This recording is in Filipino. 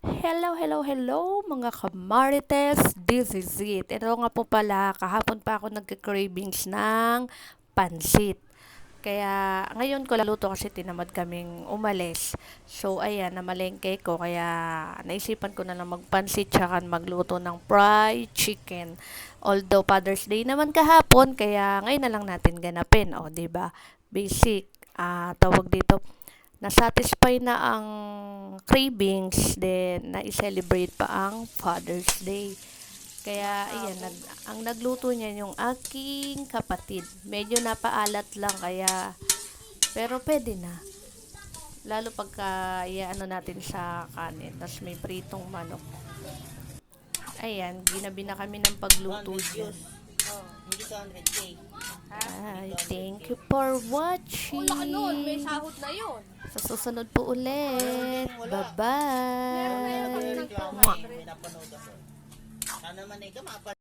Hello mga kamarites, this is it. Ito nga po pala, kahapon pa ako nagka-cravings ng pansit. Kaya ngayon ko laluto kasi tinamad kaming umalis. So ayan, namalengke ko kaya naisipan ko na lang magpansit tsaka magluto ng fried chicken. Although Father's Day naman kahapon, kaya ngayon na lang natin ganapin, o 'di ba? Basic tawag dito, na-satisfy na ang cravings, then na-celebrate pa ang Father's Day. Kaya, ayan, ang nagluto niya yung aking kapatid. Medyo napaalat lang, kaya, pero pwede na. Lalo pagka, ano natin sa kanin, tapos may pritong manok. Ayan, ginabi na kami ng pagluto dyan. Hindi 200K. Ay, thank you for watching. Wala ka nun, may sahod na yun. Sa susunod po ulit. Bye-bye. May reklamo eh, may napanood ako. Sana man eh ka